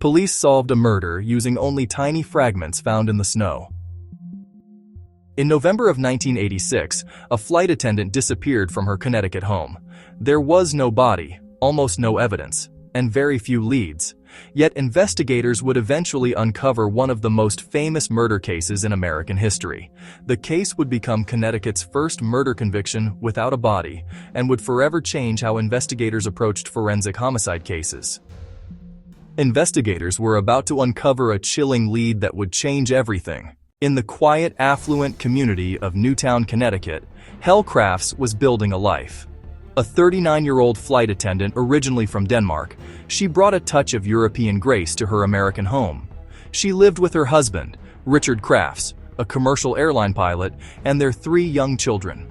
Police solved a murder using only tiny fragments found in the snow. In November of 1986, a flight attendant disappeared from her Connecticut home. There was no body, almost no evidence, and very few leads. Yet investigators would eventually uncover one of the most famous murder cases in American history. The case would become Connecticut's first murder conviction without a body, and would forever change how investigators approached forensic homicide cases. Investigators were about to uncover a chilling lead that would change everything. In the quiet, affluent community of Newtown, Connecticut, Helle Crafts was building a life. A 39-year-old flight attendant originally from Denmark, she brought a touch of European grace to her American home. She lived with her husband, Richard Crafts, a commercial airline pilot, and their 3 young children.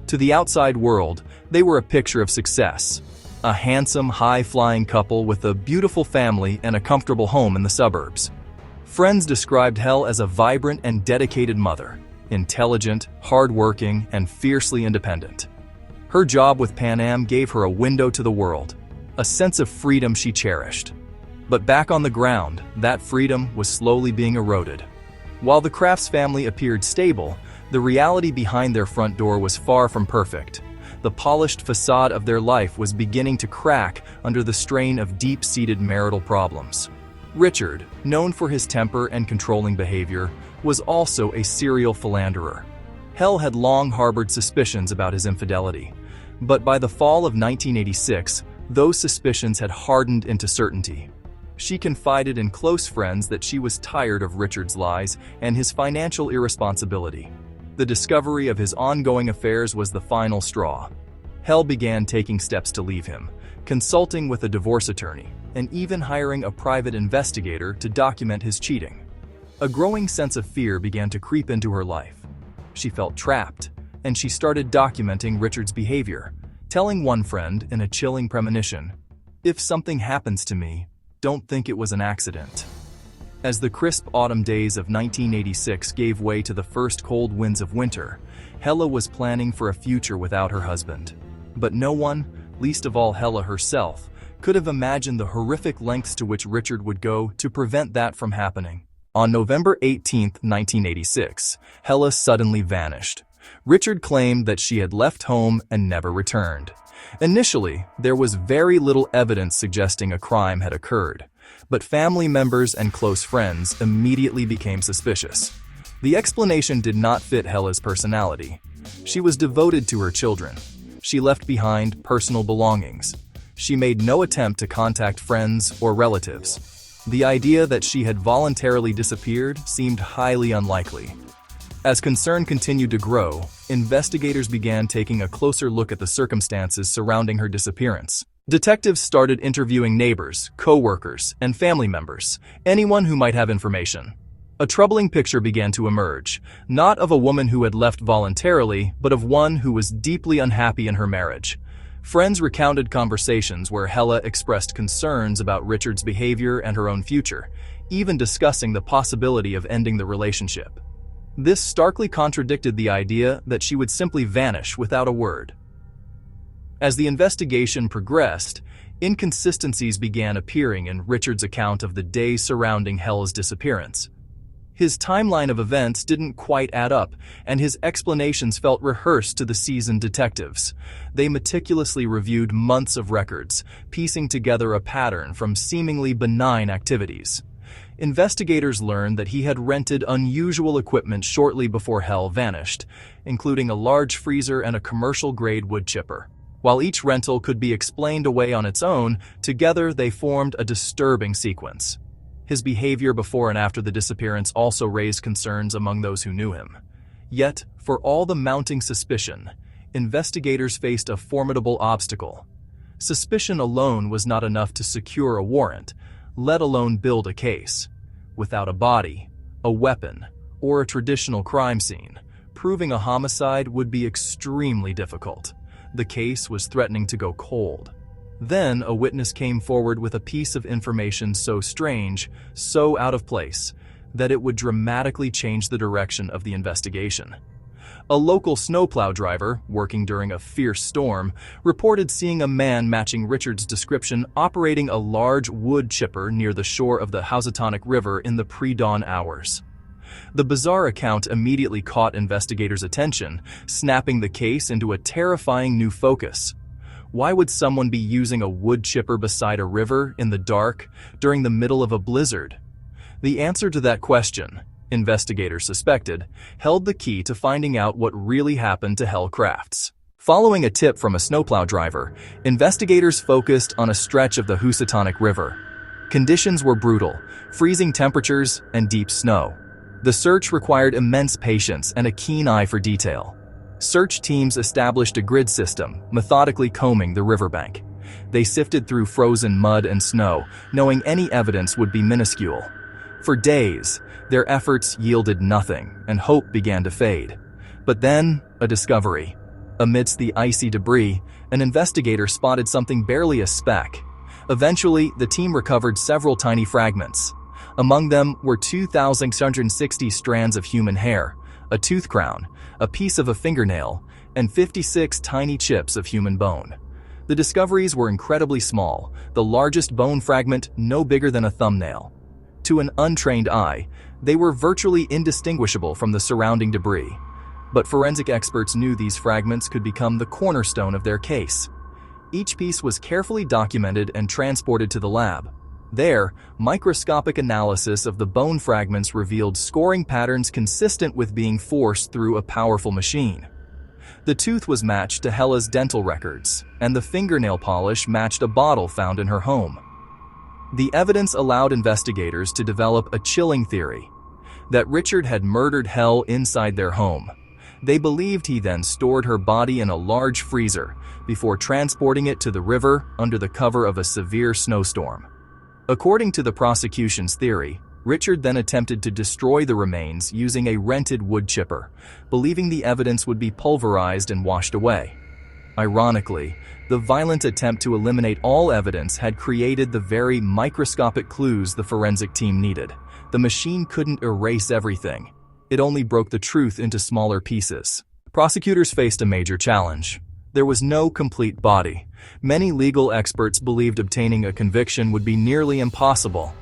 To the outside world, they were a picture of success. A handsome, high-flying couple with a beautiful family and a comfortable home in the suburbs. Friends described Helle as a vibrant and dedicated mother, intelligent, hardworking, and fiercely independent. Her job with Pan Am gave her a window to the world, a sense of freedom she cherished. But back on the ground, that freedom was slowly being eroded. While the Crafts family appeared stable, the reality behind their front door was far from perfect. The polished facade of their life was beginning to crack under the strain of deep-seated marital problems. Richard, known for his temper and controlling behavior, was also a serial philanderer. Helle had long harbored suspicions about his infidelity. But by the fall of 1986, those suspicions had hardened into certainty. She confided in close friends that she was tired of Richard's lies and his financial irresponsibility. The discovery of his ongoing affairs was the final straw. Helle began taking steps to leave him, consulting with a divorce attorney, and even hiring a private investigator to document his cheating. A growing sense of fear began to creep into her life. She felt trapped, and she started documenting Richard's behavior, telling one friend in a chilling premonition, "If something happens to me, don't think it was an accident." As the crisp autumn days of 1986 gave way to the first cold winds of winter, Helle was planning for a future without her husband. But no one, least of all Helle herself, could have imagined the horrific lengths to which Richard would go to prevent that from happening. On November 18, 1986, Helle suddenly vanished. Richard claimed that she had left home and never returned. Initially, there was very little evidence suggesting a crime had occurred, but family members and close friends immediately became suspicious. The explanation did not fit Helle's personality. She was devoted to her children. She left behind personal belongings. She made no attempt to contact friends or relatives. The idea that she had voluntarily disappeared seemed highly unlikely. As concern continued to grow, investigators began taking a closer look at the circumstances surrounding her disappearance. Detectives started interviewing neighbors, co-workers, and family members, anyone who might have information. A troubling picture began to emerge, not of a woman who had left voluntarily, but of one who was deeply unhappy in her marriage. Friends recounted conversations where Helle expressed concerns about Richard's behavior and her own future, even discussing the possibility of ending the relationship. This starkly contradicted the idea that she would simply vanish without a word. As the investigation progressed, inconsistencies began appearing in Richard's account of the days surrounding Helle's disappearance. His timeline of events didn't quite add up, and his explanations felt rehearsed to the seasoned detectives. They meticulously reviewed months of records, piecing together a pattern from seemingly benign activities. Investigators learned that he had rented unusual equipment shortly before Helle vanished, including a large freezer and a commercial-grade wood chipper. While each rental could be explained away on its own, together they formed a disturbing sequence. His behavior before and after the disappearance also raised concerns among those who knew him. Yet, for all the mounting suspicion, investigators faced a formidable obstacle. Suspicion alone was not enough to secure a warrant, let alone build a case. Without a body, a weapon, or a traditional crime scene, proving a homicide would be extremely difficult. The case was threatening to go cold. Then a witness came forward with a piece of information so strange, so out of place, that it would dramatically change the direction of the investigation. A local snowplow driver, working during a fierce storm, reported seeing a man matching Richard's description operating a large wood chipper near the shore of the Housatonic River in the pre-dawn hours. The bizarre account immediately caught investigators' attention, snapping the case into a terrifying new focus. Why would someone be using a wood chipper beside a river in the dark during the middle of a blizzard? The answer to that question, investigators suspected, held the key to finding out what really happened to Helle Crafts. Following a tip from a snowplow driver, investigators focused on a stretch of the Housatonic River. Conditions were brutal, freezing temperatures and deep snow. The search required immense patience and a keen eye for detail. Search teams established a grid system, methodically combing the riverbank. They sifted through frozen mud and snow, knowing any evidence would be minuscule. For days, their efforts yielded nothing, and hope began to fade. But then, a discovery. Amidst the icy debris, an investigator spotted something barely a speck. Eventually, the team recovered several tiny fragments. Among them were 2,660 strands of human hair, a tooth crown, a piece of a fingernail, and 56 tiny chips of human bone. The discoveries were incredibly small, the largest bone fragment no bigger than a thumbnail. To an untrained eye, they were virtually indistinguishable from the surrounding debris. But forensic experts knew these fragments could become the cornerstone of their case. Each piece was carefully documented and transported to the lab. There, microscopic analysis of the bone fragments revealed scoring patterns consistent with being forced through a powerful machine. The tooth was matched to Helle's dental records, and the fingernail polish matched a bottle found in her home. The evidence allowed investigators to develop a chilling theory that Richard had murdered Helle inside their home. They believed he then stored her body in a large freezer before transporting it to the river under the cover of a severe snowstorm. According to the prosecution's theory, Richard then attempted to destroy the remains using a rented wood chipper, believing the evidence would be pulverized and washed away. Ironically, the violent attempt to eliminate all evidence had created the very microscopic clues the forensic team needed. The machine couldn't erase everything. It only broke the truth into smaller pieces. Prosecutors faced a major challenge. There was no complete body. Many legal experts believed obtaining a conviction would be nearly impossible.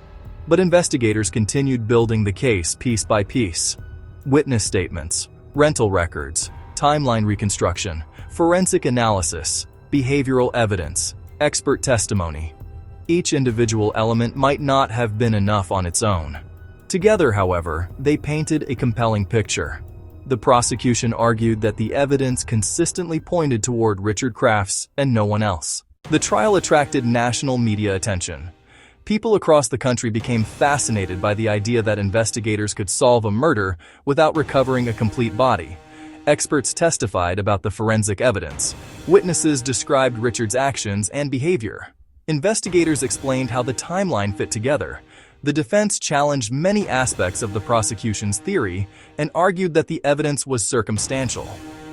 But investigators continued building the case piece by piece. Witness statements, rental records, timeline reconstruction, forensic analysis, behavioral evidence, expert testimony. Each individual element might not have been enough on its own. Together, however, they painted a compelling picture. The prosecution argued that the evidence consistently pointed toward Richard Crafts and no one else. The trial attracted national media attention. People across the country became fascinated by the idea that investigators could solve a murder without recovering a complete body. Experts testified about the forensic evidence. Witnesses described Richard's actions and behavior. Investigators explained how the timeline fit together. The defense challenged many aspects of the prosecution's theory and argued that the evidence was circumstantial.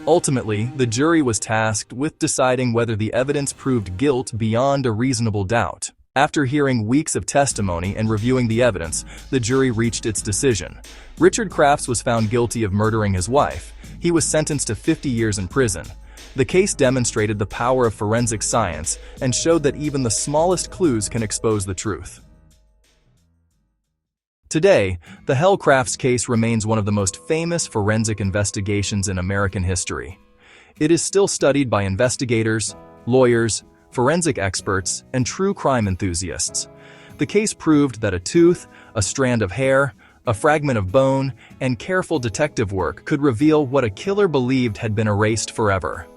Ultimately, the jury was tasked with deciding whether the evidence proved guilt beyond a reasonable doubt. After hearing weeks of testimony and reviewing the evidence, the jury reached its decision. Richard Crafts was found guilty of murdering his wife. He was sentenced to 50 years in prison. The case demonstrated the power of forensic science and showed that even the smallest clues can expose the truth. Today, the Helle Crafts case remains one of the most famous forensic investigations in American history. It is still studied by investigators, lawyers, forensic experts, and true crime enthusiasts. The case proved that a tooth, a strand of hair, a fragment of bone, and careful detective work could reveal what a killer believed had been erased forever.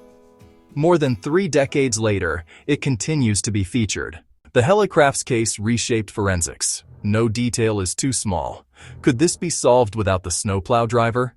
More than 3 decades later, it continues to be featured. The Helle Crafts case reshaped forensics. No detail is too small. Could this be solved without the snowplow driver?